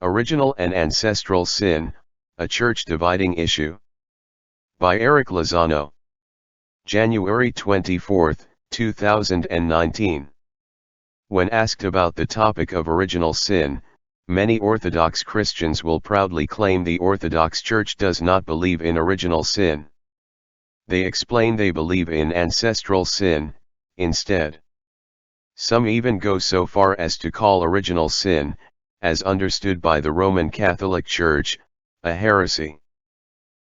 Original and Ancestral Sin, a Church-Dividing Issue. By Eric Lozano. January 24, 2019. When asked about the topic of original sin, many Orthodox Christians will proudly claim the Orthodox Church does not believe in original sin. They explain they believe in ancestral sin, instead. Some even go so far as to call original sin, as understood by the Roman Catholic Church, a heresy.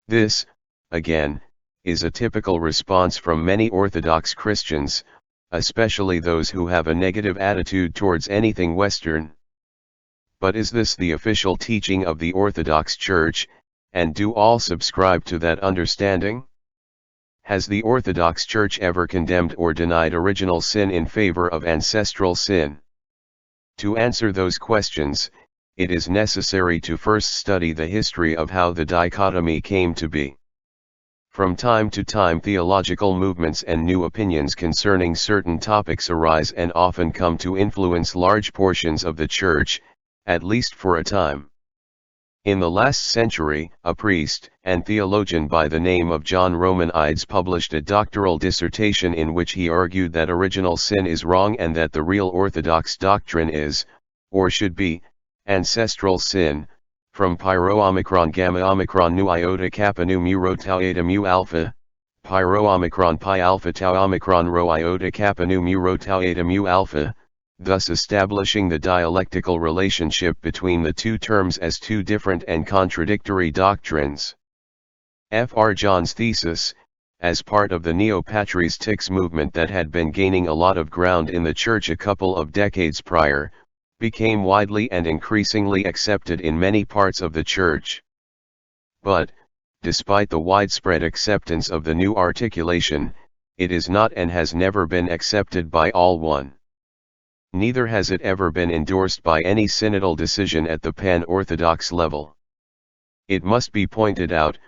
This, again, is a typical response from many Orthodox Christians, especially those who have a negative attitude towards anything Western. But is this the official teaching of the Orthodox Church, and do all subscribe to that understanding? Has the Orthodox Church ever condemned or denied original sin in favor of ancestral sin? To answer those questions, it is necessary to first study the history of how the dichotomy came to be. From time to time, theological movements and new opinions concerning certain topics arise and often come to influence large portions of the Church, at least for a time. In the last century, a priest and theologian by the name of John Roman Ides published a doctoral dissertation in which he argued that original sin is wrong and that the real Orthodox doctrine is, or should be, ancestral sin, from Pyro Omicron Gamma Omicron Nu Iota Kappa Nu Mu Rho Tau Eta Mu Alpha, Pyro Omicron Pi Alpha Tau Omicron Rho Iota Kappa Nu Mu Rho Tau Eta Mu Alpha, thus establishing the dialectical relationship between the two terms as two different and contradictory doctrines. Fr. John's thesis, as part of the neo-patristics movement that had been gaining a lot of ground in the Church a couple of decades prior, became widely and increasingly accepted in many parts of the Church. But, despite the widespread acceptance of the new articulation, it is not and has never been accepted by all one. Neither has it ever been endorsed by any synodal decision at the pan-Orthodox level. It must be pointed out,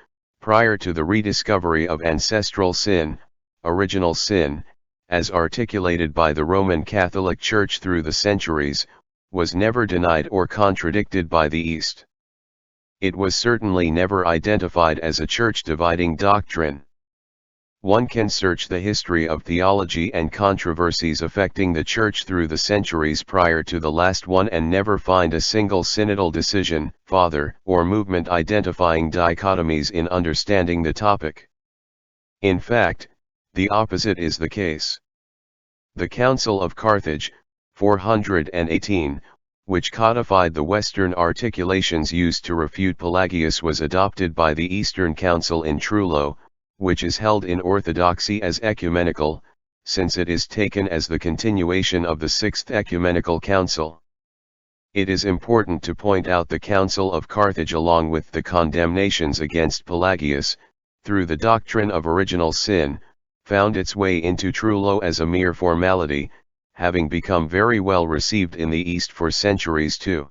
prior to the rediscovery of ancestral sin, original sin, as articulated by the Roman Catholic Church through the centuries, was never denied or contradicted by the East. It was certainly never identified as a church-dividing doctrine. One can search the history of theology and controversies affecting the Church through the centuries prior to the last one and never find a single synodal decision, father, or movement identifying dichotomies in understanding the topic. In fact, the opposite is the case. The Council of Carthage, 418, which codified the Western articulations used to refute Pelagius, was adopted by the Eastern Council in Trullo, which is held in Orthodoxy as ecumenical, since it is taken as the continuation of the Sixth Ecumenical Council. It is important to point out the Council of Carthage, along with the condemnations against Pelagius, through the doctrine of original sin, found its way into Trullo as a mere formality, having become very well received in the East for centuries too.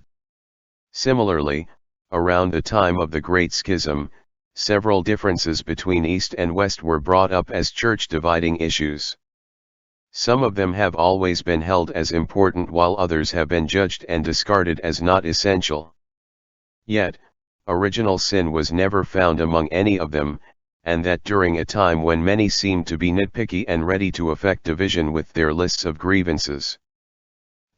Similarly, around the time of the Great Schism, several differences between East and West were brought up as church-dividing issues. Some of them have always been held as important while others have been judged and discarded as not essential. Yet, original sin was never found among any of them, and that during a time when many seemed to be nitpicky and ready to effect division with their lists of grievances.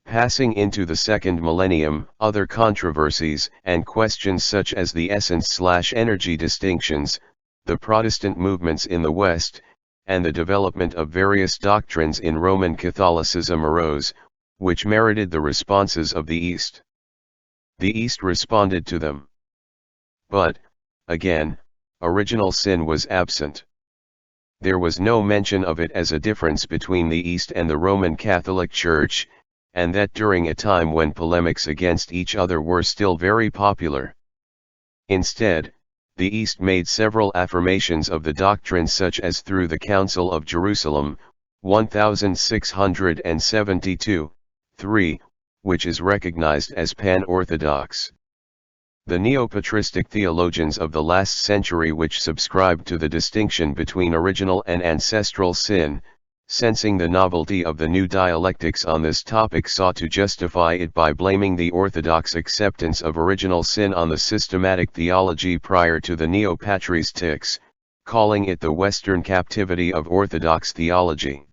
Passing into the second millennium, other controversies and questions such as the essence/energy distinctions, the Protestant movements in the West, and the development of various doctrines in Roman Catholicism arose, which merited the responses of the East. The East responded to them. But, again, original sin was absent. There was no mention of it as a difference between the East and the Roman Catholic Church, and that during a time when polemics against each other were still very popular. Instead, the East made several affirmations of the doctrine, such as through the Council of Jerusalem, 1672, 3, which is recognized as pan-Orthodox. The neo-patristic theologians of the last century, which subscribed to the distinction between original and ancestral sin, sensing the novelty of the new dialectics on this topic, sought to justify it by blaming the Orthodox acceptance of original sin on the systematic theology prior to the neo-patristics, calling it the Western captivity of Orthodox theology.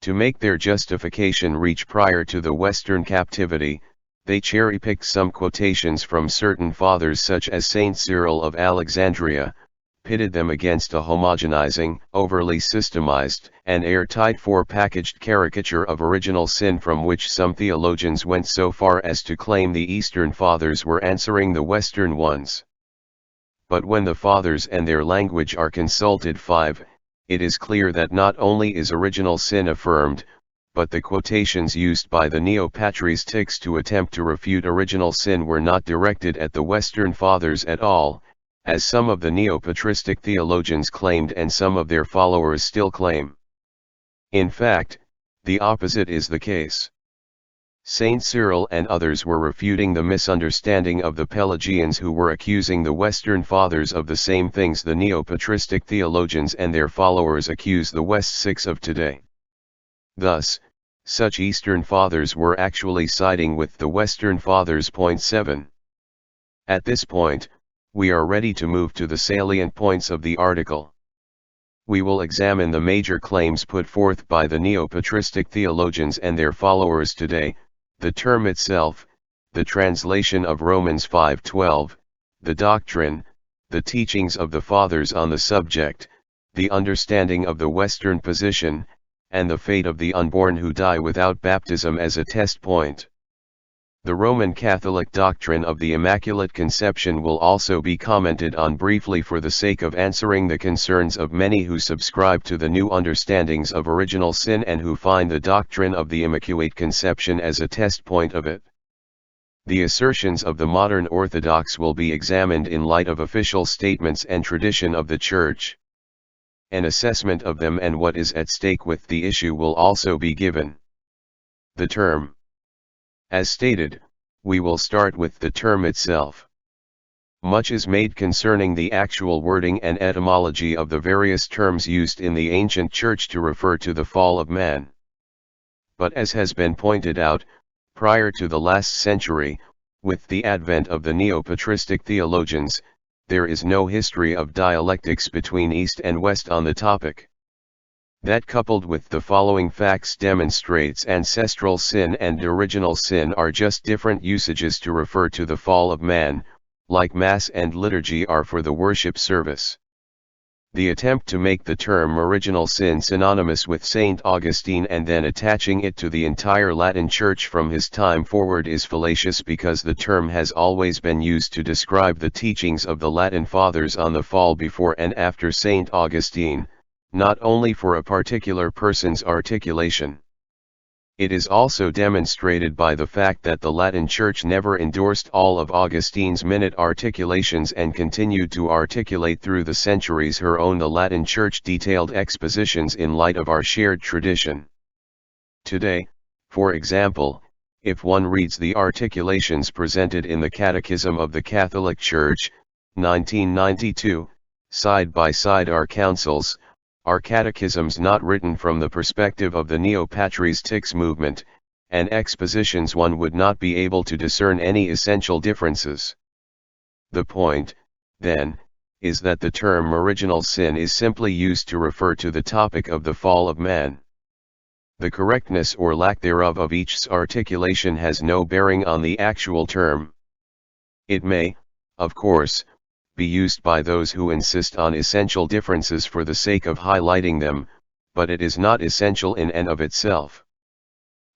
To make their justification reach prior to the Western captivity, they cherry-picked some quotations from certain fathers such as Saint Cyril of Alexandria, pitted them against a homogenizing, overly systemized, and airtight four-packaged caricature of original sin from which some theologians went so far as to claim the Eastern Fathers were answering the Western ones. But when the Fathers and their language are consulted, 5, it is clear that not only is original sin affirmed, but the quotations used by the neo-patristics to attempt to refute original sin were not directed at the Western Fathers at all, as some of the neo-patristic theologians claimed and some of their followers still claim. In fact, the opposite is the case. Saint Cyril and others were refuting the misunderstanding of the Pelagians, who were accusing the Western Fathers of the same things the neo-patristic theologians and their followers accuse the West Six of today. Thus, such Eastern Fathers were actually siding with the Western Fathers. Point 7. At this point, we are ready to move to the salient points of the article. We will examine the major claims put forth by the neo-patristic theologians and their followers today, the term itself, the translation of Romans 5:12, the doctrine, the teachings of the Fathers on the subject, the understanding of the Western position, and the fate of the unborn who die without baptism as a test point. The Roman Catholic doctrine of the Immaculate Conception will also be commented on briefly for the sake of answering the concerns of many who subscribe to the new understandings of original sin and who find the doctrine of the Immaculate Conception as a test point of it. The assertions of the modern Orthodox will be examined in light of official statements and tradition of the Church. An assessment of them and what is at stake with the issue will also be given. The term. As stated, we will start with the term itself. Much is made concerning the actual wording and etymology of the various terms used in the ancient Church to refer to the fall of man. But as has been pointed out, prior to the last century, with the advent of the neo-patristic theologians, there is no history of dialectics between East and West on the topic. That, coupled with the following facts, demonstrates ancestral sin and original sin are just different usages to refer to the fall of man, like Mass and liturgy are for the worship service. The attempt to make the term original sin synonymous with St. Augustine and then attaching it to the entire Latin Church from his time forward is fallacious, because the term has always been used to describe the teachings of the Latin Fathers on the fall before and after St. Augustine, not only for a particular person's articulation. It is also demonstrated by the fact that the Latin Church never endorsed all of Augustine's minute articulations and continued to articulate through the centuries her own. The Latin Church detailed expositions in light of our shared tradition. Today, for example, if one reads the articulations presented in the Catechism of the Catholic Church, 1992, side by side our councils, are catechisms not written from the perspective of the neo-patristics movement, and expositions, one would not be able to discern any essential differences. The point, then, is that the term original sin is simply used to refer to the topic of the fall of man. The correctness or lack thereof of each's articulation has no bearing on the actual term. It may, of course, be used by those who insist on essential differences for the sake of highlighting them, but it is not essential in and of itself.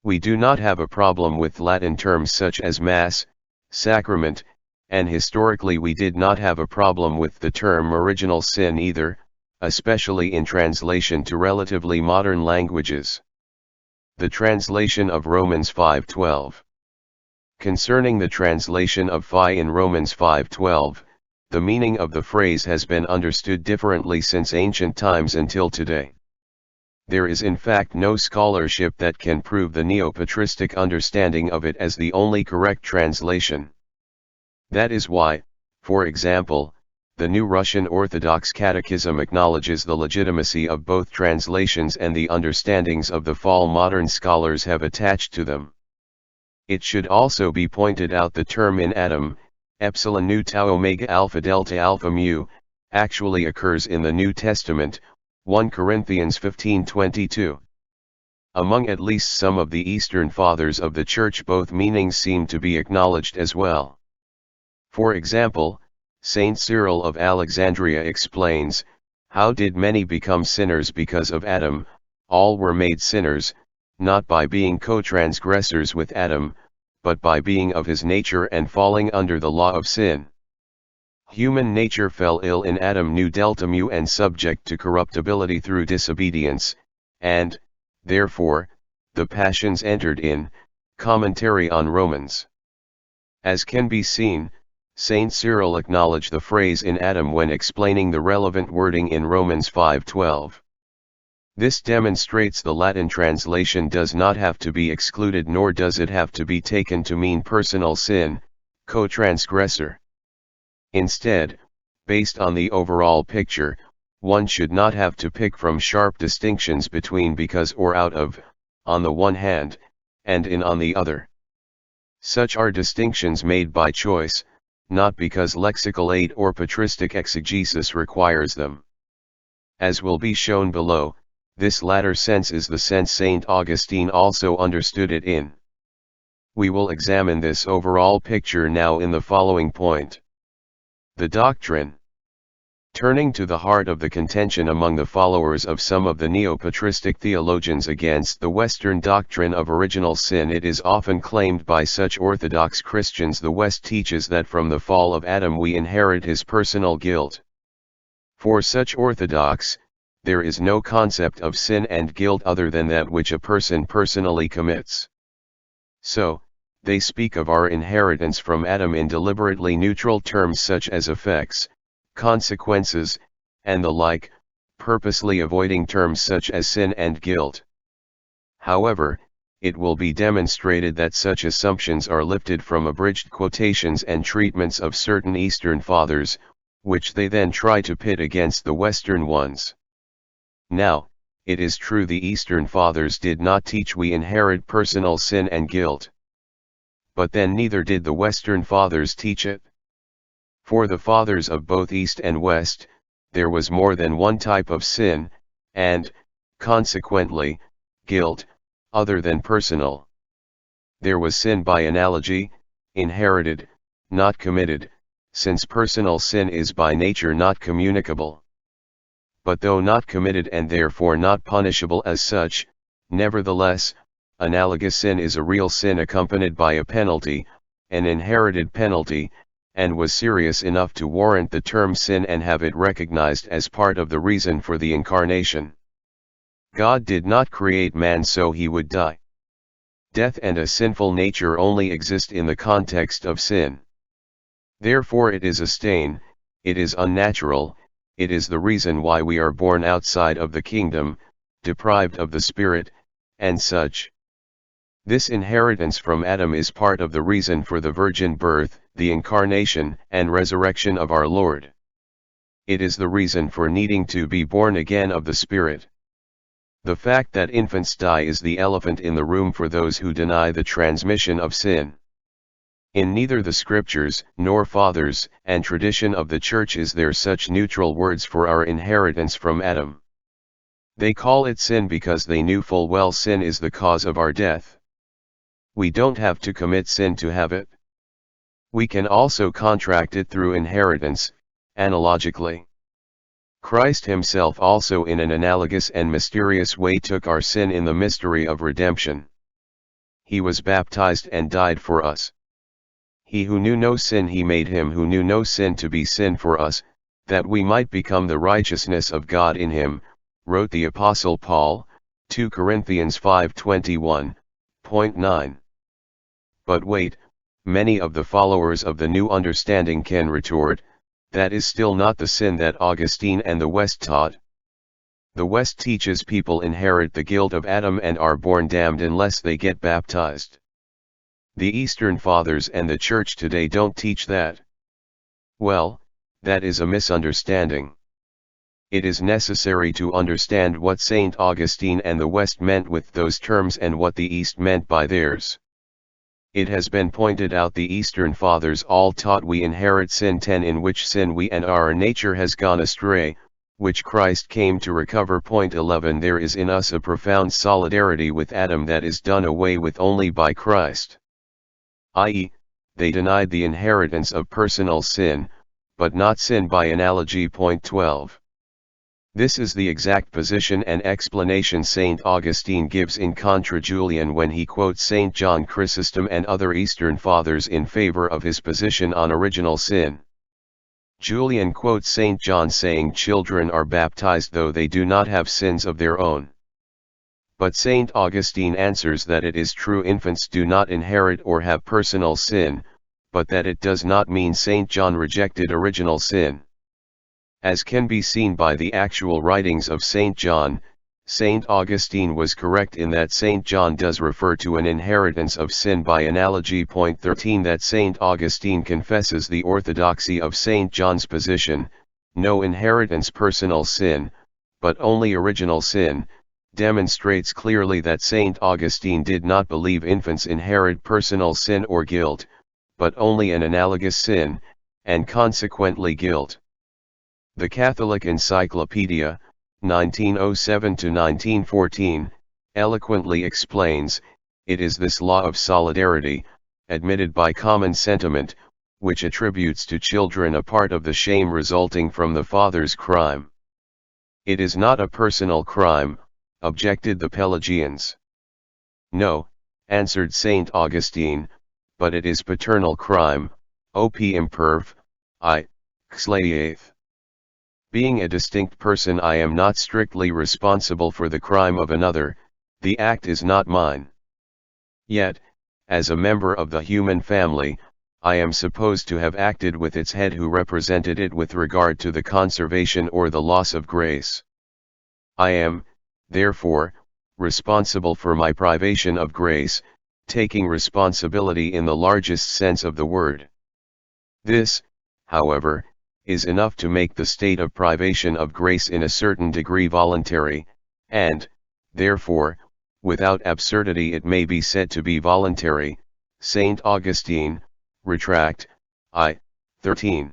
We do not have a problem with Latin terms such as Mass, Sacrament, and historically we did not have a problem with the term original sin either, especially in translation to relatively modern languages. The translation of Romans 5:12. Concerning the translation of phi in Romans 5:12, the meaning of the phrase has been understood differently since ancient times until today. There is in fact no scholarship that can prove the neo-patristic understanding of it as the only correct translation. That is why, for example, The New Russian Orthodox Catechism acknowledges the legitimacy of both translations and the understandings of the fall modern scholars have attached to them. It should also be pointed out the term in Adam, epsilon nu tau omega alpha delta alpha mu, actually occurs in the New Testament, 1 Corinthians 15:22. Among at least some of the Eastern Fathers of the Church both meanings seem to be acknowledged as well. For example, Saint Cyril of Alexandria explains, "How did many become sinners because of Adam? All were made sinners, not by being co-transgressors with Adam, but by being of his nature and falling under the law of sin. Human nature fell ill in Adam nu delta mu and subject to corruptibility through disobedience, and, therefore, the passions entered in." Commentary on Romans. As can be seen, Saint Cyril acknowledged the phrase in Adam when explaining the relevant wording in Romans 5:12. This demonstrates the Latin translation does not have to be excluded, nor does it have to be taken to mean personal sin, co-transgressor. Instead, based on the overall picture, one should not have to pick from sharp distinctions between because or out of, on the one hand, and in on the other. Such are distinctions made by choice, not because lexical aid or patristic exegesis requires them. As will be shown below, this latter sense is the sense St. Augustine also understood it in. We will examine this overall picture now in the following point. The doctrine. Turning to the heart of the contention among the followers of some of the neo-patristic theologians against the Western doctrine of original sin, it is often claimed by such Orthodox Christians the West teaches that from the fall of Adam we inherit his personal guilt. For such Orthodox, there is no concept of sin and guilt other than that which a person personally commits. So, they speak of our inheritance from Adam in deliberately neutral terms such as effects, consequences, and the like, purposely avoiding terms such as sin and guilt. However, it will be demonstrated that such assumptions are lifted from abridged quotations and treatments of certain Eastern Fathers, which they then try to pit against the Western ones. Now, it is true the Eastern Fathers did not teach we inherit personal sin and guilt. But then neither did the Western Fathers teach it. For the Fathers of both East and West, there was more than one type of sin, and, consequently, guilt, other than personal. There was sin by analogy, inherited, not committed, since personal sin is by nature not communicable. But though not committed and therefore not punishable as such, nevertheless, analogous sin is a real sin accompanied by a penalty, an inherited penalty, and was serious enough to warrant the term sin and have it recognized as part of the reason for the incarnation. God did not create man so he would die. Death and a sinful nature only exist in the context of sin. Therefore it is a stain, it is unnatural, it is the reason why we are born outside of the kingdom, deprived of the Spirit, and such. This inheritance from Adam is part of the reason for the virgin birth, the incarnation and resurrection of our Lord. It is the reason for needing to be born again of the Spirit. The fact that infants die is the elephant in the room for those who deny the transmission of sin. In neither the Scriptures, nor Fathers, and tradition of the Church is there such neutral words for our inheritance from Adam. They call it sin because they knew full well sin is the cause of our death. We don't have to commit sin to have it. We can also contract it through inheritance, analogically. Christ himself also in an analogous and mysterious way took our sin in the mystery of redemption. He was baptized and died for us. He who knew no sin, he made him who knew no sin to be sin for us, that we might become the righteousness of God in him, wrote the Apostle Paul, 2 Corinthians 5:21.9. But wait, many of the followers of the new understanding can retort, that is still not the sin that Augustine and the West taught. The West teaches people inherit the guilt of Adam and are born damned unless they get baptized. The Eastern Fathers and the Church today don't teach that. Well, that is a misunderstanding. It is necessary to understand what St. Augustine and the West meant with those terms and what the East meant by theirs. It has been pointed out the Eastern Fathers all taught we inherit sin 10 in which sin we and our nature has gone astray, which Christ came to recover. 11 There is in us a profound solidarity with Adam that is done away with only by Christ. I.e., they denied the inheritance of personal sin, but not sin by analogy. 12. This is the exact position and explanation St. Augustine gives in Contra Julian when he quotes St. John Chrysostom and other Eastern Fathers in favor of his position on original sin. Julian quotes St. John saying children are baptized though they do not have sins of their own. But St. Augustine answers that it is true infants do not inherit or have personal sin, but that it does not mean St. John rejected original sin. As can be seen by the actual writings of St. John, St. Augustine was correct in that St. John does refer to an inheritance of sin by analogy. 13 That St. Augustine confesses the orthodoxy of St. John's position, no inheritance personal sin, but only original sin, demonstrates clearly that St. Augustine did not believe infants inherit personal sin or guilt, but only an analogous sin, and consequently guilt. The Catholic Encyclopedia, 1907-1914, eloquently explains, it is this law of solidarity, admitted by common sentiment, which attributes to children a part of the shame resulting from the father's crime. It is not a personal crime, objected the Pelagians. No, answered St. Augustine, but it is paternal crime, op imperv, I, xlaeth. Being a distinct person I am not strictly responsible for the crime of another, the act is not mine. Yet, as a member of the human family, I am supposed to have acted with its head who represented it with regard to the conservation or the loss of grace. I am, therefore, responsible for my privation of grace, taking responsibility in the largest sense of the word. This, however, is enough to make the state of privation of grace in a certain degree voluntary, and, therefore, without absurdity it may be said to be voluntary. St. Augustine, Retract, I, 13.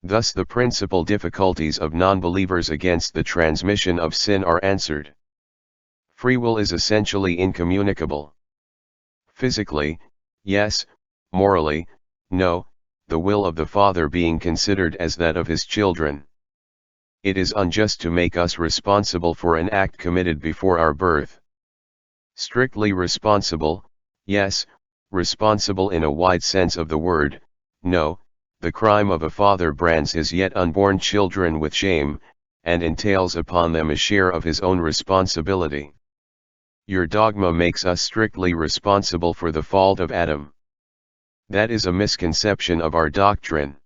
Thus the principal difficulties of non-believers against the transmission of sin are answered. Free will is essentially incommunicable. Physically, yes; morally, no, the will of the Father being considered as that of his children. It is unjust to make us responsible for an act committed before our birth. Strictly responsible, yes; responsible in a wide sense of the word, no; the crime of a father brands his yet unborn children with shame, and entails upon them a share of his own responsibility. Your dogma makes us strictly responsible for the fault of Adam. That is a misconception of our doctrine.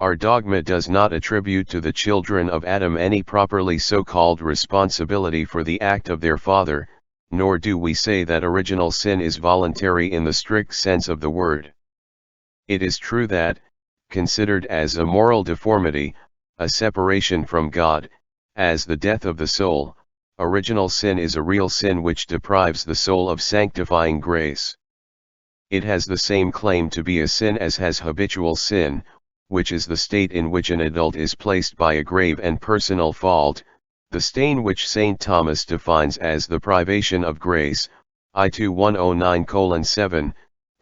Our dogma does not attribute to the children of Adam any properly so-called responsibility for the act of their father, nor do we say that original sin is voluntary in the strict sense of the word. It is true that, considered as a moral deformity, a separation from God, as the death of the soul, original sin is a real sin which deprives the soul of sanctifying grace. It has the same claim to be a sin as has habitual sin, which is the state in which an adult is placed by a grave and personal fault, the stain which St. Thomas defines as the privation of grace, I2 109:7,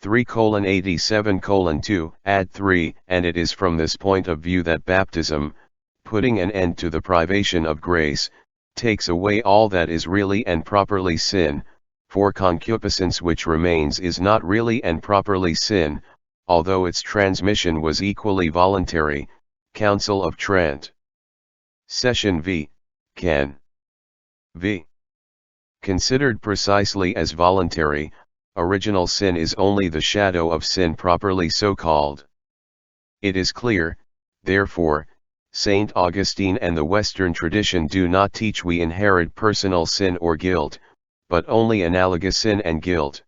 3:87:2, add 3, and it is from this point of view that baptism, putting an end to the privation of grace, takes away all that is really and properly sin, for concupiscence which remains is not really and properly sin, although its transmission was equally voluntary. Council of Trent. Session v. Can. v. Considered precisely as voluntary, original sin is only the shadow of sin properly so called. It is clear, therefore, St. Augustine and the Western tradition do not teach we inherit personal sin or guilt, but only analogous sin and guilt.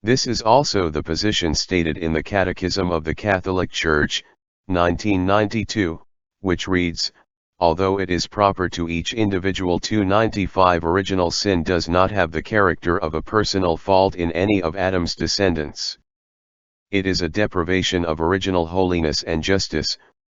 This is also the position stated in the Catechism of the Catholic Church, 1992, which reads, although it is proper to each individual to 95, original sin does not have the character of a personal fault in any of Adam's descendants. It is a deprivation of original holiness and justice,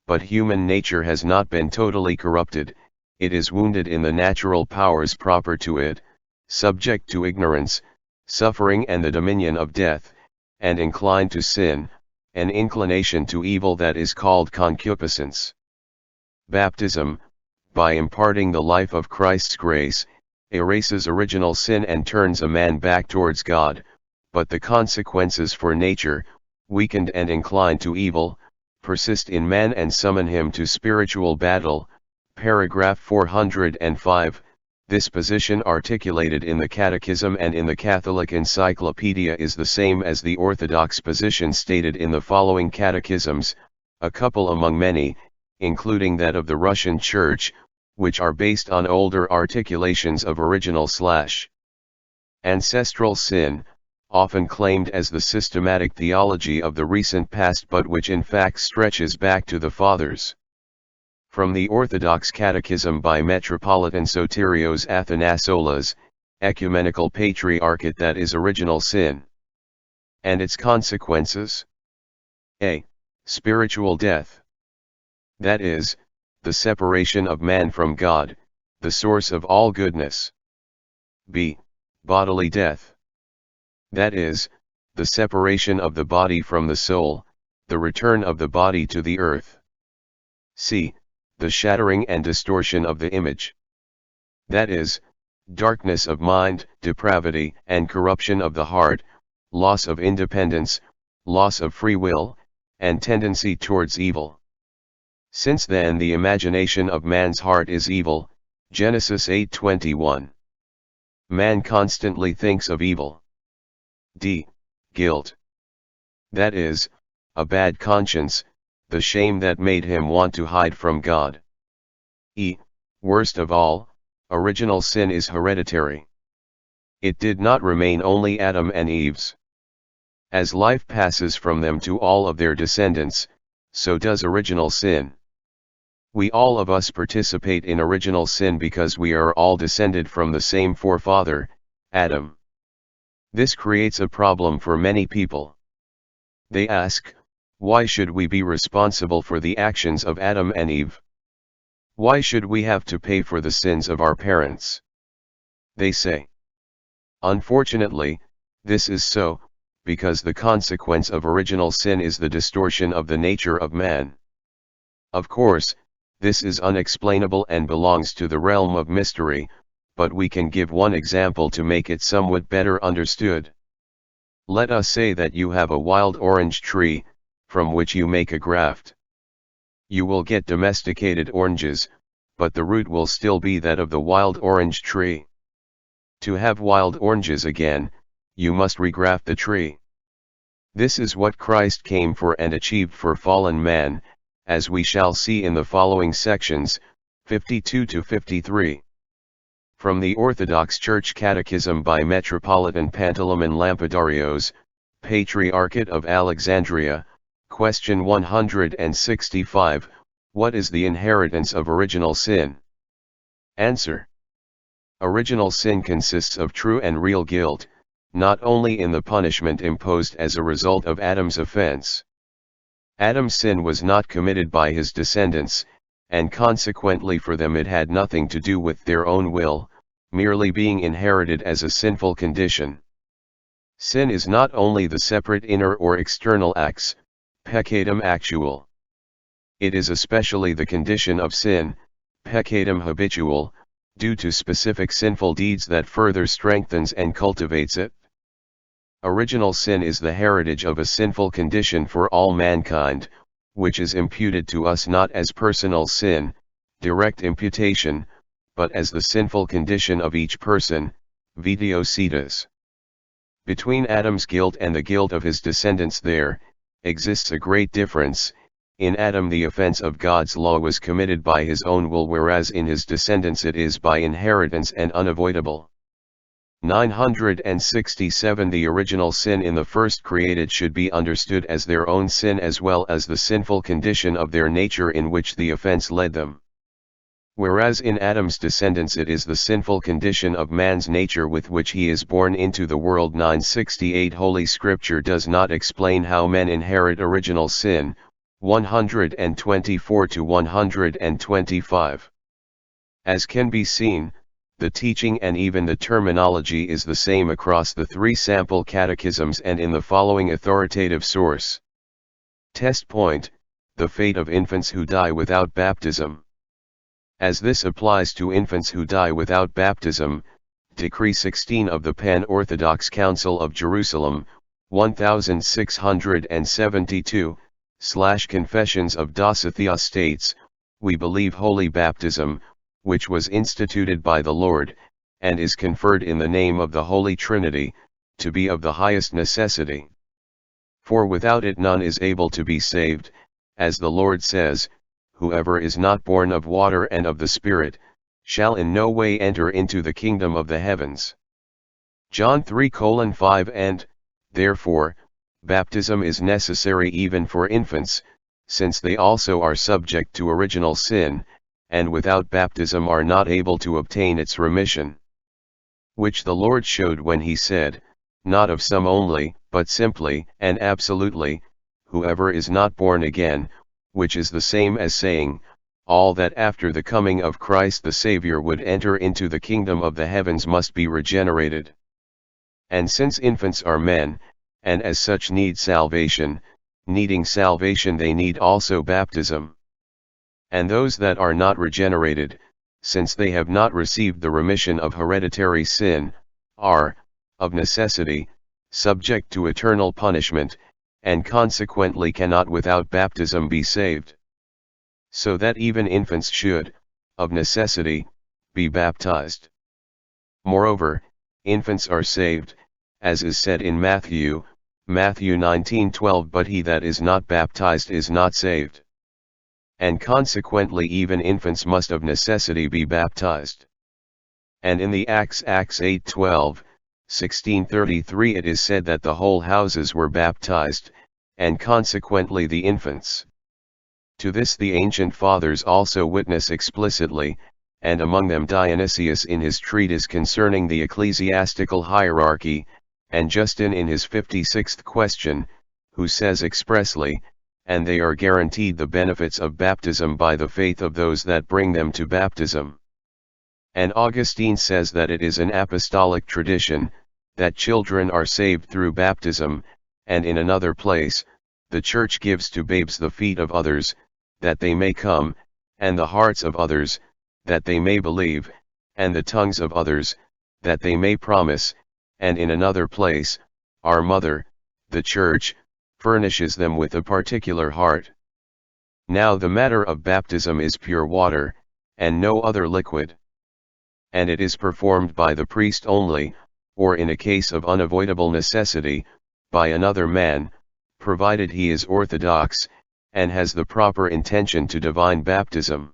but human nature has not been totally corrupted. It is wounded in the natural powers proper to it, subject to ignorance, suffering and the dominion of death, and inclined to sin, an inclination to evil that is called concupiscence. Baptism, by imparting the life of Christ's grace, erases original sin and turns a man back towards God, but the consequences for nature, weakened and inclined to evil, persist in man and summon him to spiritual battle. Paragraph 405, this position articulated in the Catechism and in the Catholic Encyclopedia is the same as the Orthodox position stated in the following catechisms, a couple among many, including that of the Russian Church, which are based on older articulations of original/ancestral sin, often claimed as the systematic theology of the recent past but which in fact stretches back to the Fathers. From the Orthodox Catechism by Metropolitan Sotirios Athanasoulas, Ecumenical Patriarchate, that is original sin. And its consequences? A. Spiritual death. That is, the separation of man from God, the source of all goodness. B. Bodily death. That is, the separation of the body from the soul, the return of the body to the earth. C. The shattering and distortion of the image. That is, darkness of mind, depravity and corruption of the heart, loss of independence, loss of free will, and tendency towards evil. Since then the imagination of man's heart is evil, Genesis 8:21. Man constantly thinks of evil. D. Guilt. That is, a bad conscience, the shame that made him want to hide from God. E. Worst of all, original sin is hereditary. It did not remain only Adam and Eve's. As life passes from them to all of their descendants, so does original sin. We all of us participate in original sin because we are all descended from the same forefather, Adam. This creates a problem for many people. They ask, why should we be responsible for the actions of Adam and Eve? Why should we have to pay for the sins of our parents? They say. Unfortunately, this is so, because the consequence of original sin is the distortion of the nature of man. Of course, this is unexplainable and belongs to the realm of mystery, but we can give one example to make it somewhat better understood. Let us say that you have a wild orange tree, from which you make a graft. You will get domesticated oranges, but the root will still be that of the wild orange tree. To have wild oranges again, you must regraft the tree. This is what Christ came for and achieved for fallen man, as we shall see in the following sections, 52 to 53. From the Orthodox Church Catechism by Metropolitan Panteleimon Lampidarios, Patriarchate of Alexandria, Question 165, what is the inheritance of original sin? Answer. Original sin consists of true and real guilt, not only in the punishment imposed as a result of Adam's offense. Adam's sin was not committed by his descendants, and consequently for them it had nothing to do with their own will, merely being inherited as a sinful condition. Sin is not only the separate inner or external acts, peccatum actual. It is especially the condition of sin, peccatum habitual, due to specific sinful deeds that further strengthens and cultivates it. Original sin is the heritage of a sinful condition for all mankind, which is imputed to us not as personal sin, direct imputation, but as the sinful condition of each person, vitio situs. Between Adam's guilt and the guilt of his descendants there exists a great difference. In Adam the offense of God's law was committed by his own will, whereas in his descendants it is by inheritance and unavoidable. 967 The original sin in the first created should be understood as their own sin as well as the sinful condition of their nature in which the offense led them. Whereas in Adam's descendants it is the sinful condition of man's nature with which he is born into the world. 968 Holy Scripture does not explain how men inherit original sin. 124 to 125. As can be seen, the teaching and even the terminology is the same across the three sample catechisms and in the following authoritative source. Test point: the fate of infants who die without baptism. As this applies to infants who die without baptism, Decree 16 of the Pan-Orthodox Council of Jerusalem, 1672, Confessions of Dositheos states, "We believe holy baptism, which was instituted by the Lord, and is conferred in the name of the Holy Trinity, to be of the highest necessity. For without it none is able to be saved, as the Lord says, whoever is not born of water and of the Spirit, shall in no way enter into the kingdom of the heavens." John 3:5 And, therefore, baptism is necessary even for infants, since they also are subject to original sin, and without baptism are not able to obtain its remission. Which the Lord showed when he said, not of some only, but simply and absolutely, whoever is not born again, which is the same as saying, all that after the coming of Christ the Savior would enter into the kingdom of the heavens must be regenerated. And since infants are men, and as such need salvation, needing salvation they need also baptism. And those that are not regenerated, since they have not received the remission of hereditary sin, are, of necessity, subject to eternal punishment, and consequently cannot without baptism be saved. So that even infants should, of necessity, be baptized. Moreover, infants are saved, as is said in Matthew 19:12, but he that is not baptized is not saved. And consequently even infants must of necessity be baptized. And in the Acts 8:12, 1633 it is said that the whole houses were baptized, and consequently the infants. To this the ancient fathers also witness explicitly, and among them Dionysius in his treatise concerning the ecclesiastical hierarchy, and Justin in his 56th question, who says expressly, and they are guaranteed the benefits of baptism by the faith of those that bring them to baptism. And Augustine says that it is an apostolic tradition, that children are saved through baptism, and in another place, the Church gives to babes the feet of others, that they may come, and the hearts of others, that they may believe, and the tongues of others, that they may promise, and in another place, our Mother, the Church, furnishes them with a particular heart. Now the matter of baptism is pure water, and no other liquid. And it is performed by the priest only, or in a case of unavoidable necessity, by another man, provided he is orthodox, and has the proper intention to divine baptism.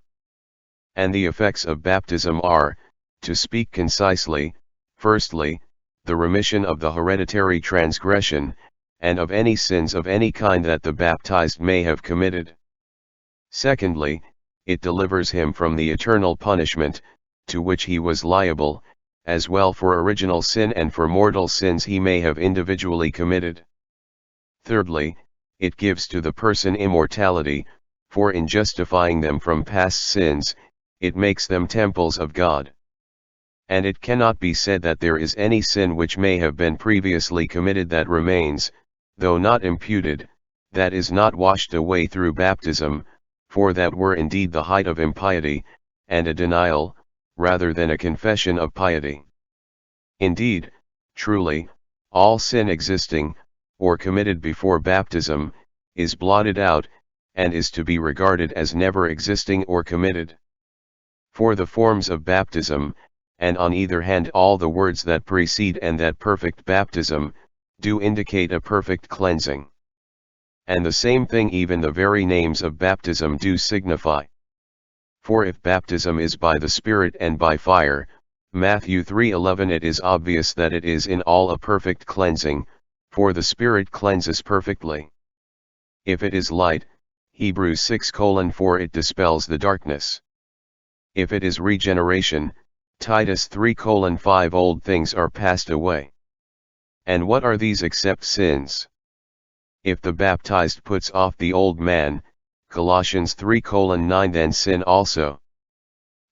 And the effects of baptism are, to speak concisely, firstly, the remission of the hereditary transgression, and of any sins of any kind that the baptized may have committed. Secondly, it delivers him from the eternal punishment, to which he was liable, as well for original sin and for mortal sins he may have individually committed. Thirdly, it gives to the person immortality, for in justifying them from past sins, it makes them temples of God. And it cannot be said that there is any sin which may have been previously committed that remains, though not imputed, that is not washed away through baptism, for that were indeed the height of impiety, and a denial, rather than a confession of piety. Indeed, truly, all sin existing, or committed before baptism, is blotted out, and is to be regarded as never existing or committed. For the forms of baptism, and on either hand all the words that precede and that perfect baptism, do indicate a perfect cleansing. And the same thing even the very names of baptism do signify. For if baptism is by the Spirit and by fire, Matthew 3:11. It is obvious that it is in all a perfect cleansing, for the Spirit cleanses perfectly. If it is light, Hebrews 6:4, it dispels the darkness. If it is regeneration, Titus 3:5, old things are passed away. And what are these except sins? If the baptized puts off the old man, Colossians 3:9, then sin also.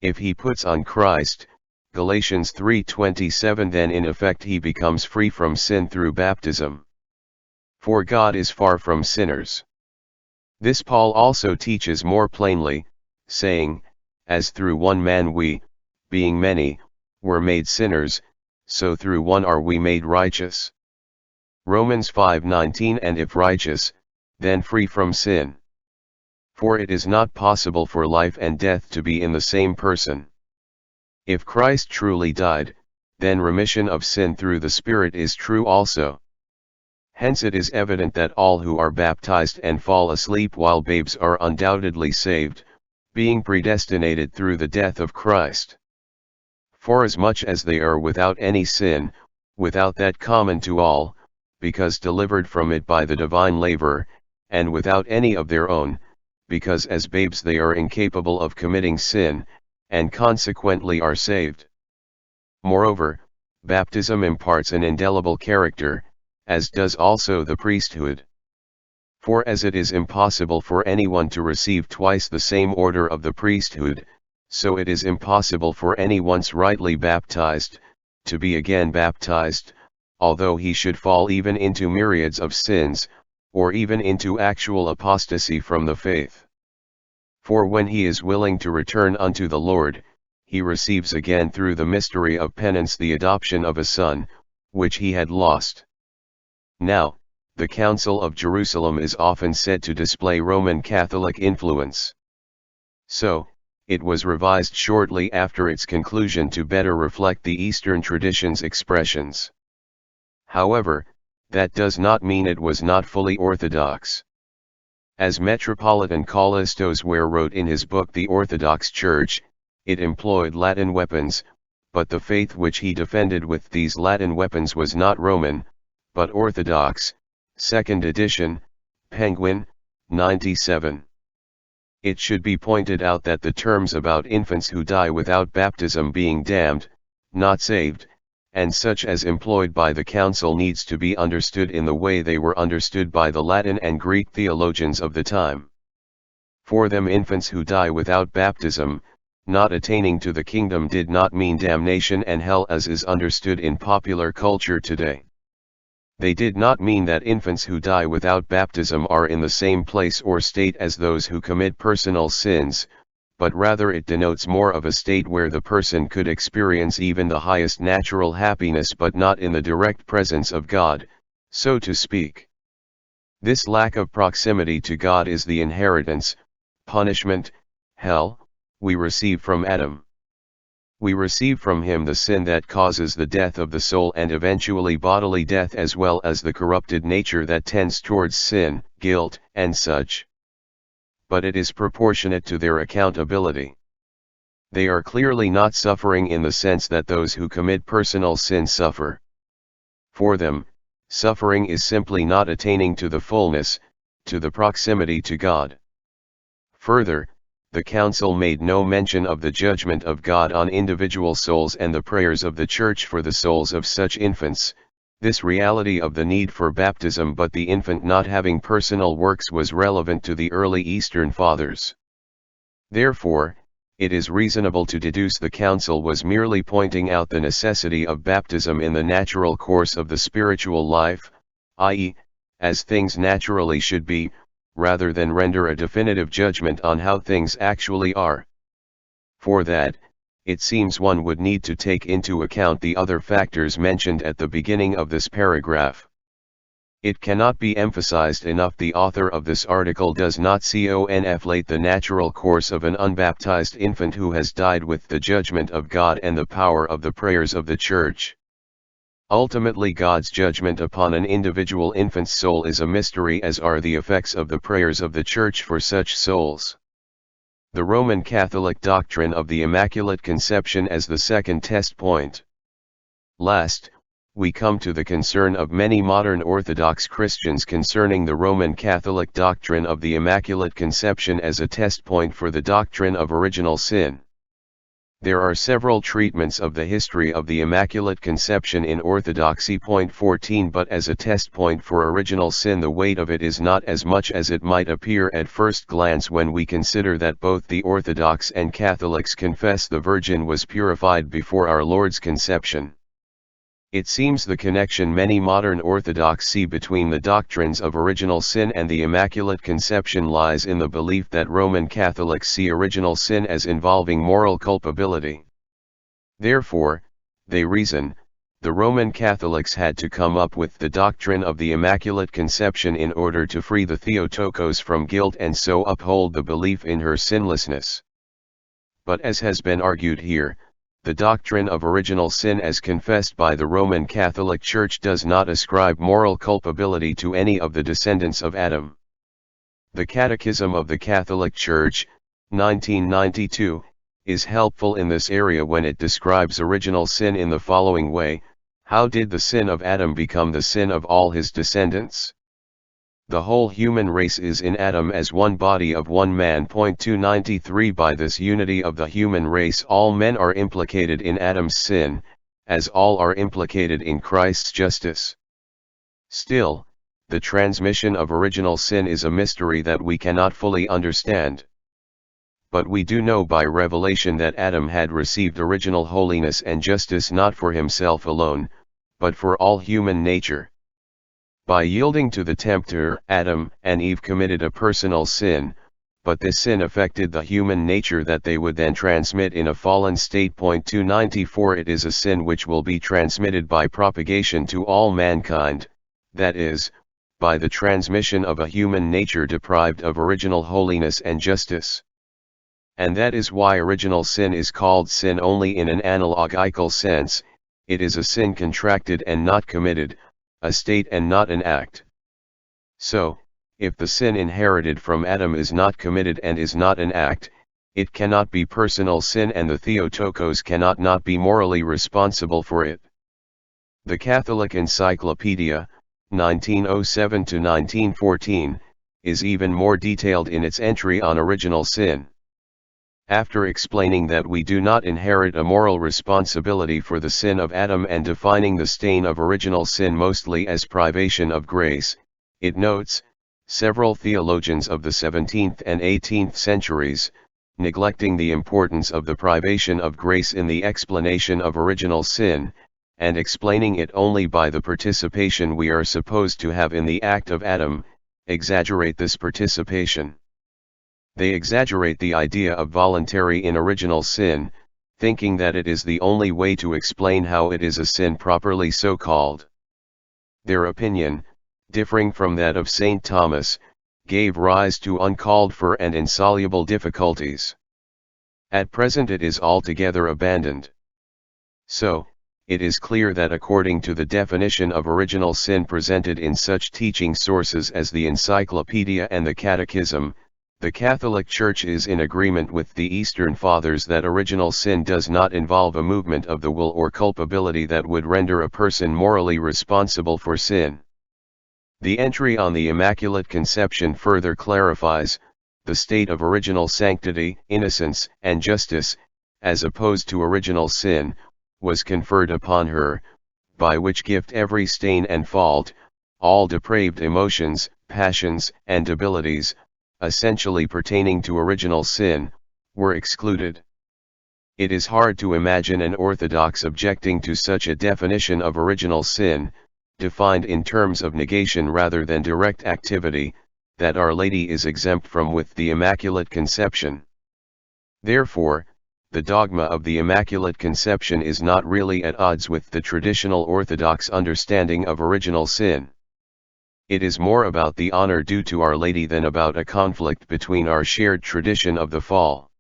If he puts on Christ, Galatians 3:27, then in effect he becomes free from sin through baptism. For God is far from sinners. This Paul also teaches more plainly, saying, as through one man we, being many, were made sinners, so through one are we made righteous. Romans 5:19. And if righteous, then free from sin. For it is not possible for life and death to be in the same person. If Christ truly died, then remission of sin through the Spirit is true also. Hence it is evident that all who are baptized and fall asleep while babes are undoubtedly saved, being predestinated through the death of Christ. Forasmuch as they are without any sin, without that common to all, because delivered from it by the divine laver, and without any of their own, because as babes they are incapable of committing sin, and consequently are saved. Moreover, baptism imparts an indelible character, as does also the priesthood. For as it is impossible for anyone to receive twice the same order of the priesthood, so it is impossible for any once rightly baptized, to be again baptized, although he should fall even into myriads of sins, or even into actual apostasy from the faith. For when he is willing to return unto the Lord, he receives again through the mystery of penance the adoption of a son, which he had lost. Now, the Council of Jerusalem is often said to display Roman Catholic influence. So, it was revised shortly after its conclusion to better reflect the Eastern tradition's expressions. However, that does not mean it was not fully orthodox. As Metropolitan Callistos Ware wrote in his book The Orthodox Church, it employed Latin weapons, but the faith which he defended with these Latin weapons was not Roman, but Orthodox. 2nd edition, Penguin, 97. It should be pointed out that the terms about infants who die without baptism being damned, not saved, and such as employed by the Council needs to be understood in the way they were understood by the Latin and Greek theologians of the time. For them, infants who die without baptism, not attaining to the kingdom, did not mean damnation and hell as is understood in popular culture today. They did not mean that infants who die without baptism are in the same place or state as those who commit personal sins, but rather it denotes more of a state where the person could experience even the highest natural happiness but not in the direct presence of God, so to speak. This lack of proximity to God is the inheritance, punishment, hell, we receive from Adam. We receive from him the sin that causes the death of the soul and eventually bodily death, as well as the corrupted nature that tends towards sin, guilt, and such. But it is proportionate to their accountability. They are clearly not suffering in the sense that those who commit personal sin suffer. For them, suffering is simply not attaining to the fullness, to the proximity to God. Further, the Council made no mention of the judgment of God on individual souls and the prayers of the Church for the souls of such infants, this reality of the need for baptism but the infant not having personal works was relevant to the early Eastern Fathers. Therefore, it is reasonable to deduce the Council was merely pointing out the necessity of baptism in the natural course of the spiritual life, i.e., as things naturally should be, rather than render a definitive judgment on how things actually are. For that, it seems one would need to take into account the other factors mentioned at the beginning of this paragraph. It cannot be emphasized enough, the author of this article does not conflate the natural course of an unbaptized infant who has died with the judgment of God and the power of the prayers of the Church. Ultimately, God's judgment upon an individual infant's soul is a mystery, as are the effects of the prayers of the Church for such souls. The Roman Catholic doctrine of the Immaculate Conception as the second test point. Last, we come to the concern of many modern Orthodox Christians concerning the Roman Catholic doctrine of the Immaculate Conception as a test point for the doctrine of original sin. There are several treatments of the history of the Immaculate Conception in Orthodoxy. Point 14. But as a test point for original sin, the weight of it is not as much as it might appear at first glance when we consider that both the Orthodox and Catholics confess the Virgin was purified before our Lord's conception. It seems the connection many modern Orthodox see between the doctrines of original sin and the Immaculate Conception lies in the belief that Roman Catholics see original sin as involving moral culpability. Therefore, they reason, the Roman Catholics had to come up with the doctrine of the Immaculate Conception in order to free the Theotokos from guilt and so uphold the belief in her sinlessness. But as has been argued here, the doctrine of original sin as confessed by the Roman Catholic Church does not ascribe moral culpability to any of the descendants of Adam. The Catechism of the Catholic Church, 1992, is helpful in this area when it describes original sin in the following way: how did the sin of Adam become the sin of all his descendants? The whole human race is in Adam as one body of one man. 293. By this unity of the human race all men are implicated in Adam's sin, as all are implicated in Christ's justice. Still, the transmission of original sin is a mystery that we cannot fully understand. But we do know by revelation that Adam had received original holiness and justice not for himself alone, but for all human nature. By yielding to the tempter, Adam and Eve committed a personal sin, but this sin affected the human nature that they would then transmit in a fallen state. 294. It is a sin which will be transmitted by propagation to all mankind, that is, by the transmission of a human nature deprived of original holiness and justice. And that is why original sin is called sin only in an analogical sense. It is a sin contracted and not committed, a state and not an act. So, if the sin inherited from Adam is not committed and is not an act, it cannot be personal sin and the Theotokos cannot not be morally responsible for it. The Catholic Encyclopedia, 1907-1914, is even more detailed in its entry on original sin. After explaining that we do not inherit a moral responsibility for the sin of Adam and defining the stain of original sin mostly as privation of grace, it notes, several theologians of the 17th and 18th centuries, neglecting the importance of the privation of grace in the explanation of original sin, and explaining it only by the participation we are supposed to have in the act of Adam, exaggerate this participation. They exaggerate the idea of voluntary in original sin, thinking that it is the only way to explain how it is a sin properly so called. Their opinion, differing from that of St. Thomas, gave rise to uncalled for and insoluble difficulties. At present it is altogether abandoned. So, it is clear that according to the definition of original sin presented in such teaching sources as the Encyclopedia and the Catechism, the Catholic Church is in agreement with the Eastern Fathers that original sin does not involve a movement of the will or culpability that would render a person morally responsible for sin. The entry on the Immaculate Conception further clarifies, the state of original sanctity, innocence, and justice, as opposed to original sin, was conferred upon her, by which gift every stain and fault, all depraved emotions, passions, and abilities, essentially pertaining to original sin, were excluded. It is hard to imagine an Orthodox objecting to such a definition of original sin, defined in terms of negation rather than direct activity, that Our Lady is exempt from with the Immaculate Conception. Therefore, the dogma of the Immaculate Conception is not really at odds with the traditional Orthodox understanding of original sin. It is more about the honor due to Our Lady than about a conflict between our shared tradition of the fall.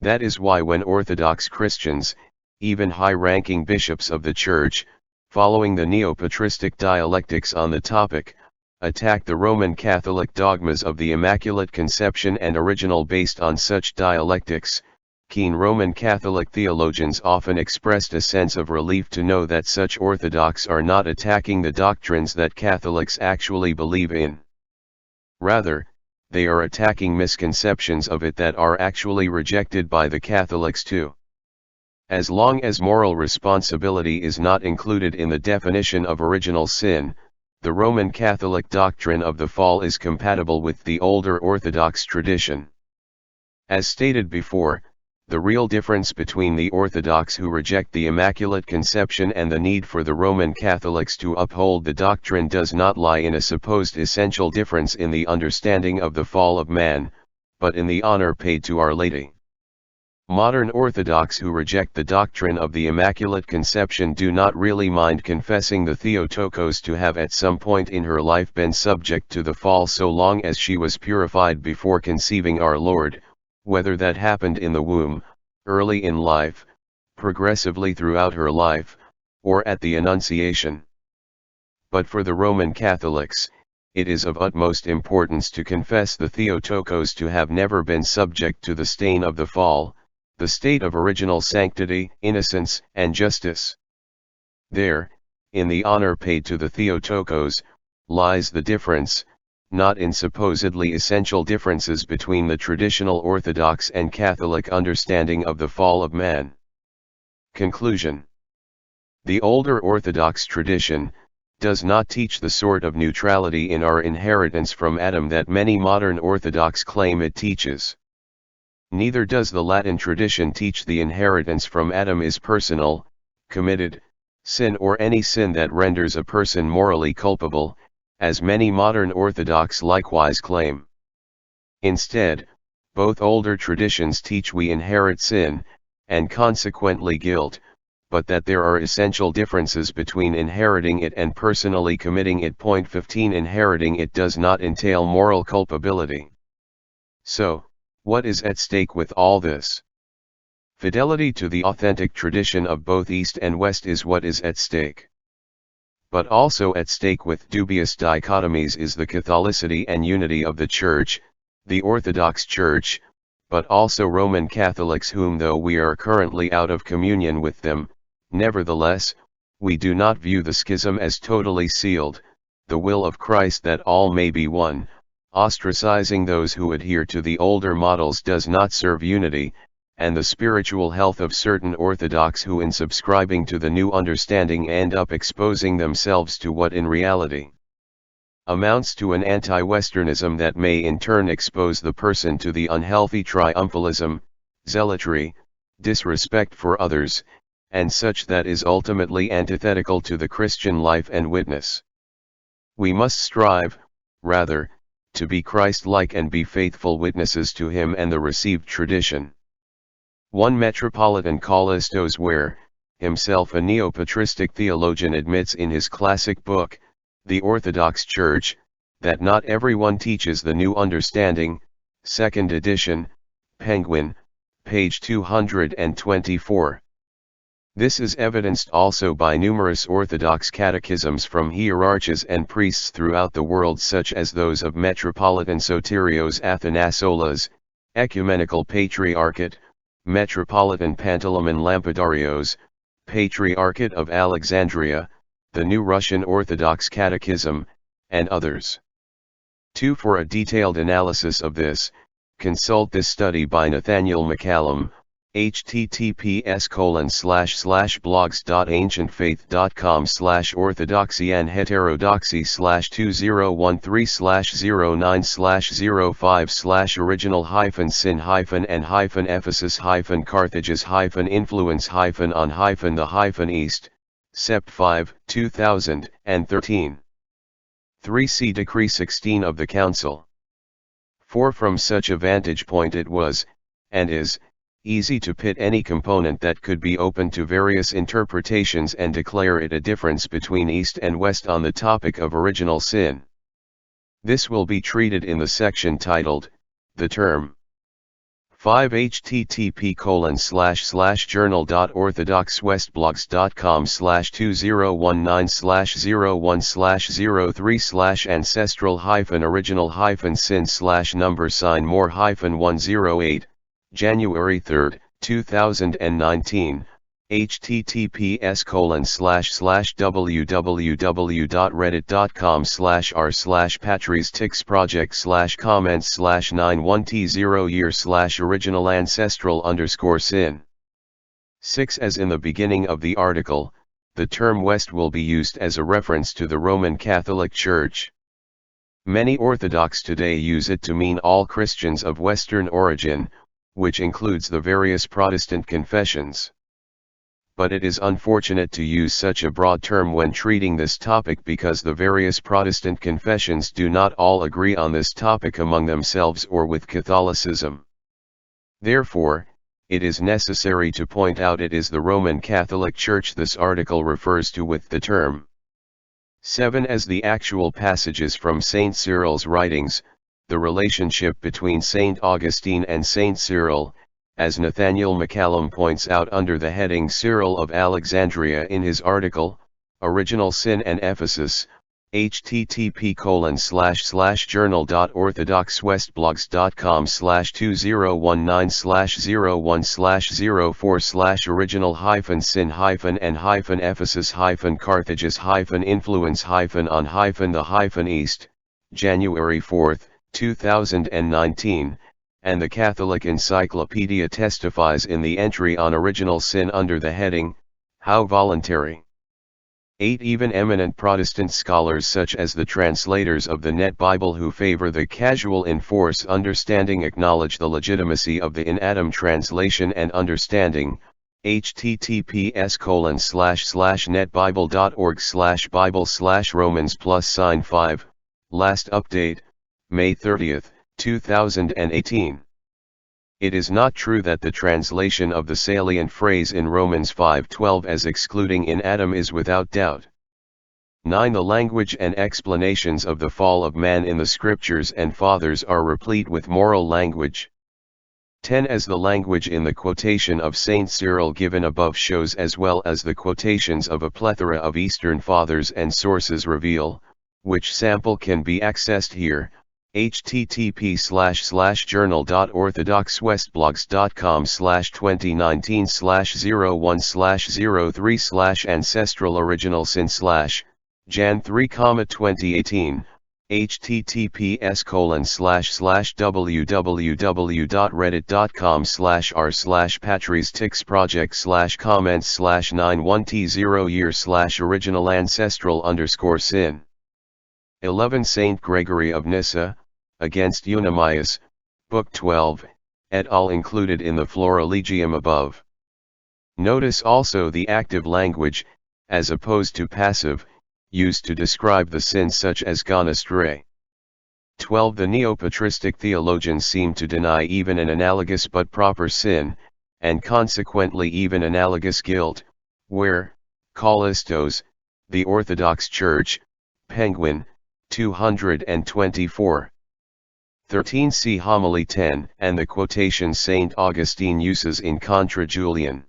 That is why when Orthodox Christians, even high-ranking bishops of the Church, following the neo-patristic dialectics on the topic, attack the Roman Catholic dogmas of the Immaculate Conception and Original based on such dialectics. Keen Roman Catholic theologians often expressed a sense of relief to know that such Orthodox are not attacking the doctrines that Catholics actually believe in. Rather, they are attacking misconceptions of it that are actually rejected by the Catholics too. As long as moral responsibility is not included in the definition of original sin, the Roman Catholic doctrine of the fall is compatible with the older Orthodox tradition. As stated before, the real difference between the Orthodox who reject the Immaculate Conception and the need for the Roman Catholics to uphold the doctrine does not lie in a supposed essential difference in the understanding of the fall of man, but in the honor paid to Our Lady. Modern Orthodox who reject the doctrine of the Immaculate Conception do not really mind confessing the Theotokos to have at some point in her life been subject to the fall so long as she was purified before conceiving our Lord, whether that happened in the womb, early in life, progressively throughout her life, or at the Annunciation. But for the Roman Catholics, it is of utmost importance to confess the Theotokos to have never been subject to the stain of the fall, the state of original sanctity, innocence, and justice. There, in the honor paid to the Theotokos, lies the difference, not in supposedly essential differences between the traditional Orthodox and Catholic understanding of the fall of man. Conclusion. The older Orthodox tradition does not teach the sort of neutrality in our inheritance from Adam that many modern Orthodox claim it teaches. Neither does the Latin tradition teach the inheritance from Adam is personal, committed, sin or any sin that renders a person morally culpable, as many modern Orthodox likewise claim. Instead, both older traditions teach we inherit sin, and consequently guilt, but that there are essential differences between inheriting it and personally committing it. 15 Inheriting it does not entail moral culpability. So, what is at stake with all this? Fidelity to the authentic tradition of both East and West is what is at stake. But also at stake with dubious dichotomies is the Catholicity and unity of the Church, the Orthodox Church, but also Roman Catholics whom though we are currently out of communion with them, nevertheless, we do not view the schism as totally sealed. The will of Christ that all may be one, ostracizing those who adhere to the older models does not serve unity, and the spiritual health of certain Orthodox who in subscribing to the new understanding end up exposing themselves to what in reality amounts to an anti-Westernism that may in turn expose the person to the unhealthy triumphalism, zealotry, disrespect for others, and such that is ultimately antithetical to the Christian life and witness. We must strive, rather, to be Christ-like and be faithful witnesses to Him and the received tradition. One Metropolitan Kallistos Ware, himself a neo-patristic theologian, admits in his classic book, The Orthodox Church, that not everyone teaches the new understanding, 2nd edition, Penguin, page 224. This is evidenced also by numerous Orthodox catechisms from hierarchs and priests throughout the world, such as those of Metropolitan Sotirios Athanasoulas, Ecumenical Patriarchate, Metropolitan Panteleimon Lampidarios, Patriarchate of Alexandria, the New Russian Orthodox Catechism, and others. 2. For a detailed analysis of this, consult this study by Nathaniel McCallum, https://blogs.ancientfaith.com/orthodoxy and heterodoxy/2013/09/05/original-sin-Ephesus-Carthages-on-the-East, Sept. 5, 2013. 3. See Decree 16 of the Council. 4. From such a vantage point it was, and is, easy to pit any component that could be open to various interpretations and declare it a difference between East and West on the topic of original sin. This will be treated in the section titled, The Term. 5 http://journal.orthodox-westblogs.com/2019/01/sin/number sign more-108, January 3, 2019, https://www.reddit.com/r/patrice_comments/91t0year/original_ancestral_sin. 6. As in the beginning of the article, the term West will be used as a reference to the Roman Catholic Church. Many Orthodox today use it to mean all Christians of Western origin, which includes the various Protestant confessions. But it is unfortunate to use such a broad term when treating this topic because the various Protestant confessions do not all agree on this topic among themselves or with Catholicism. Therefore, it is necessary to point out it is the Roman Catholic Church this article refers to with the term. 7. As the actual passages from Saint Cyril's writings, the relationship between Saint Augustine and Saint Cyril, as Nathaniel McCallum points out under the heading Cyril of Alexandria in his article, Original Sin and Ephesus, http://journal.orthodox-westblogs.com/2019/04/original-sin-and-influence-on-the-east, January 4, 2019, and the Catholic Encyclopedia testifies in the entry on original sin under the heading, How Voluntary. 8. Even eminent Protestant scholars such as the translators of the Net Bible who favor the casual in-force understanding acknowledge the legitimacy of the in Adam translation and understanding, https://netbible.org/bible/Romans+5, last update, May 30, 2018. It is not true that the translation of the salient phrase in Romans 5:12 as excluding in Adam is without doubt. 9. The language and explanations of the fall of man in the scriptures and fathers are replete with moral language. 10. As the language in the quotation of Saint Cyril given above shows as well as the quotations of a plethora of Eastern fathers and sources reveal, which sample can be accessed here, http://journal.orthodox-westblogs.com/2019/01/03/ancestral-original-sin/ Jan 3, 2018, https://www.reddit.com/r/patrice_comments/91t0year/original-ancestral_sin. 11. Saint Gregory of Nyssa, Against Eunomias, Book 12, et al. Included in the Florilegium above. Notice also the active language, as opposed to passive, used to describe the sins such as gone astray. 12. The neo-patristic theologians seem to deny even an analogous but proper sin, and consequently even analogous guilt, where, Callistos, the Orthodox Church, Penguin, 224. 13. See Homily 10 and the quotation Saint Augustine uses in Contra Julian.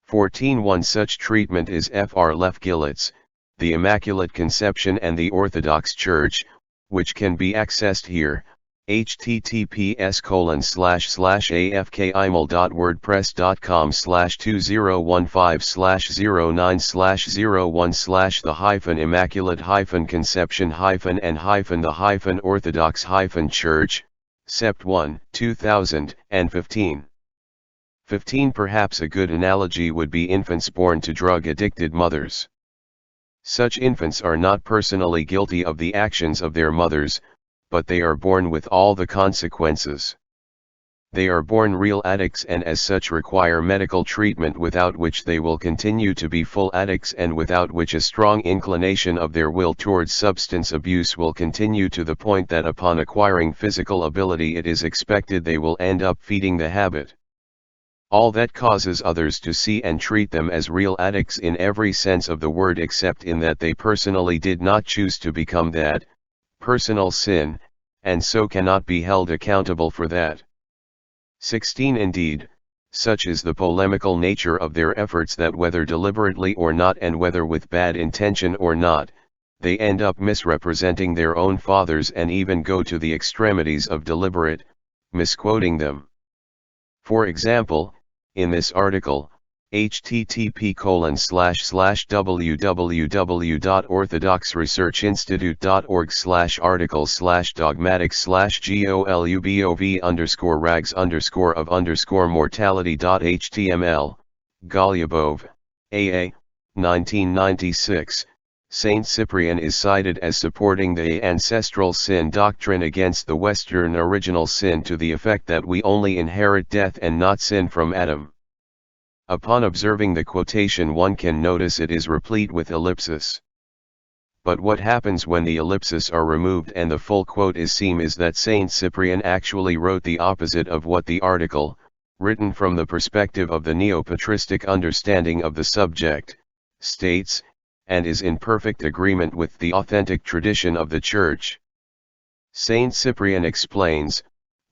14. One such treatment is Fr. Lefgilitz, the Immaculate Conception and the Orthodox Church, which can be accessed here, https://afk-imel.wordpress.com/2015/09//the-immaculate-conception-the-orthodox-church, Sept 1, 2015. 15. Perhaps a good analogy would be infants born to drug-addicted mothers. Such infants are not personally guilty of the actions of their mothers, but they are born with all the consequences. They are born real addicts and as such require medical treatment without which they will continue to be full addicts and without which a strong inclination of their will towards substance abuse will continue to the point that upon acquiring physical ability it is expected they will end up feeding the habit. All that causes others to see and treat them as real addicts in every sense of the word except in that they personally did not choose to become that, personal sin, and so cannot be held accountable for that. 16. Indeed, such is the polemical nature of their efforts that whether deliberately or not and whether with bad intention or not, they end up misrepresenting their own fathers and even go to the extremities of deliberate, misquoting them. For example, in this article, http://www.orthodoxresearchinstitute.org/articles/dogmatics/golubov, Golyubov, A.A., 1996, Saint Cyprian is cited as supporting the ancestral sin doctrine against the Western original sin to the effect that we only inherit death and not sin from Adam. Upon observing the quotation, one can notice it is replete with ellipses. But what happens when the ellipses are removed and the full quote is seen is that Saint Cyprian actually wrote the opposite of what the article, written from the perspective of the neo-patristic understanding of the subject, states, and is in perfect agreement with the authentic tradition of the Church. Saint Cyprian explains,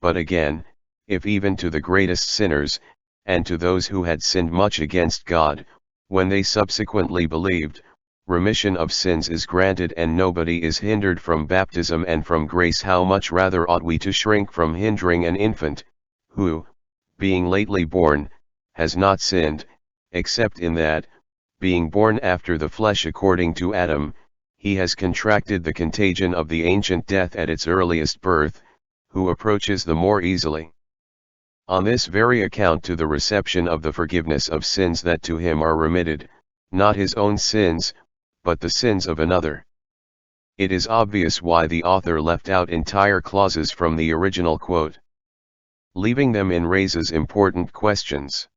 but again, if even to the greatest sinners, and to those who had sinned much against God, when they subsequently believed, remission of sins is granted and nobody is hindered from baptism and from grace, how much rather ought we to shrink from hindering an infant, who, being lately born, has not sinned, except in that, being born after the flesh according to Adam, he has contracted the contagion of the ancient death at its earliest birth, who approaches the more easily. On this very account to the reception of the forgiveness of sins that to him are remitted, not his own sins, but the sins of another. It is obvious why the author left out entire clauses from the original quote. Leaving them in raises important questions.